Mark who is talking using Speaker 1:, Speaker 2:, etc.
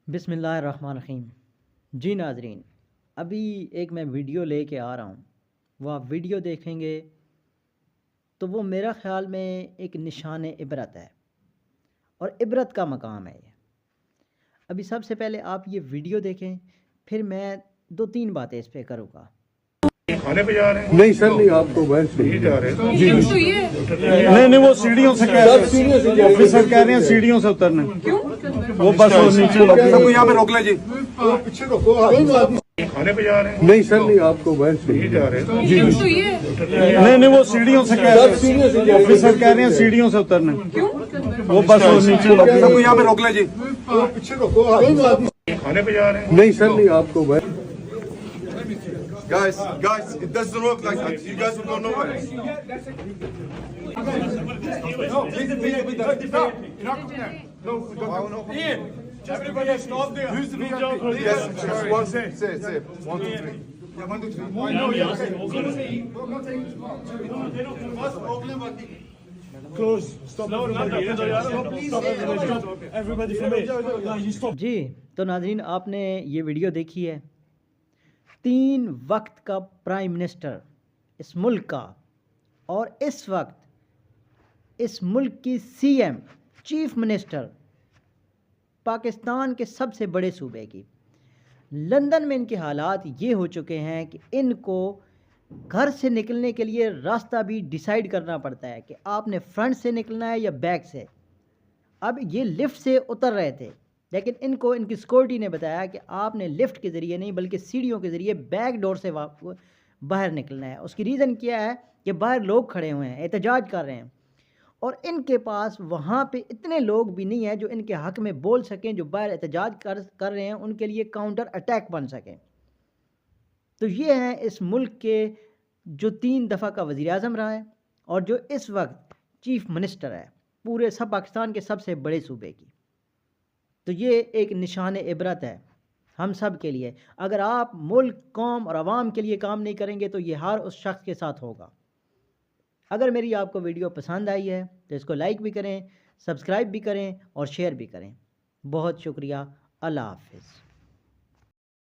Speaker 1: बिस्मिल्लाहिर्रहमानिर्रहीम। जी नाज़रीन, अभी एक मैं वीडियो लेके आ रहा हूँ। वो आप वीडियो देखेंगे तो वो मेरा ख़्याल में एक निशान इबरत है और इबरत का मकाम है ये। अभी सबसे पहले आप ये वीडियो देखें, फिर मैं 2-3 बातें इस पे करूँगा।
Speaker 2: खाने पे जा रहे हैं?
Speaker 3: नहीं सर, नहीं, आपको वैन से
Speaker 2: नहीं जा रहे हैं।
Speaker 3: जी नहीं, वो सीढ़ियों से कह रहे हैं, ऑफिसर कह रहे हैं सीढ़ियों से उतरना। वो बस वो नीचे सबको यहाँ पे रोक ले जी।
Speaker 2: पीछे रोको। खाने पे जा रहे हैं?
Speaker 3: नहीं सर, नहीं, आपको वैन से
Speaker 2: नहीं जा रहे हैं।
Speaker 3: जी नहीं, वो सीढ़ियों से कह रहे हैं, ऑफिसर कह रहे हैं सीढ़ियों से उतरना। वो बस वो नीचे सबको यहाँ पे रोक ले जी।
Speaker 2: पीछे रोको। खाने पे जा रहे हैं?
Speaker 3: नहीं सर, नहीं, आपको van
Speaker 4: Guys, it doesn't work like that. You guys will go nowhere.
Speaker 2: Everybody stop there. Who's the VIP?
Speaker 4: Yes, just one. Say it. 1, 2, 3.
Speaker 2: Yeah, 1, 2, 3. No, Close. Stop. Everybody from here.
Speaker 1: जी, तो नाज़रीन आपने ये video देखी है। 3 वक्त का prime minister इस मुल्क का और इस वक्त इस मुल्क की सीएम चीफ मिनिस्टर पाकिस्तान के सबसे बड़े सूबे की, लंदन में इनके हालात ये हो चुके हैं कि इनको घर से निकलने के लिए रास्ता भी डिसाइड करना पड़ता है कि आपने फ्रंट से निकलना है या बैक से। अब ये लिफ्ट से उतर रहे थे, लेकिन इनको इनकी सिक्योरिटी ने बताया कि आपने लिफ्ट के ज़रिए नहीं बल्कि सीढ़ियों के ज़रिए बैक डोर से बाहर निकलना है। उसकी रीज़न क्या है कि बाहर लोग खड़े हुए हैं, एहतजाज कर रहे हैं और इनके पास वहाँ पे इतने लोग भी नहीं हैं जो इनके हक़ में बोल सकें, जो बाहर एहतजाज कर रहे हैं उनके लिए काउंटर अटैक बन सकें। तो ये हैं इस मुल्क के जो 3 दफ़ा का वज़ीर-ए-आज़म रहा है और जो इस वक्त चीफ मिनिस्टर है पूरे सब पाकिस्तान के सबसे बड़े सूबे की। तो ये एक निशान इबरत है हम सब के लिए। अगर आप मुल्क, कौम और आवाम के लिए काम नहीं करेंगे तो ये हार उस शख्स के साथ होगा। अगर मेरी आपको वीडियो पसंद आई है तो इसको लाइक भी करें, सब्सक्राइब भी करें और शेयर भी करें। बहुत शुक्रिया। अल्लाह हाफ़िज़।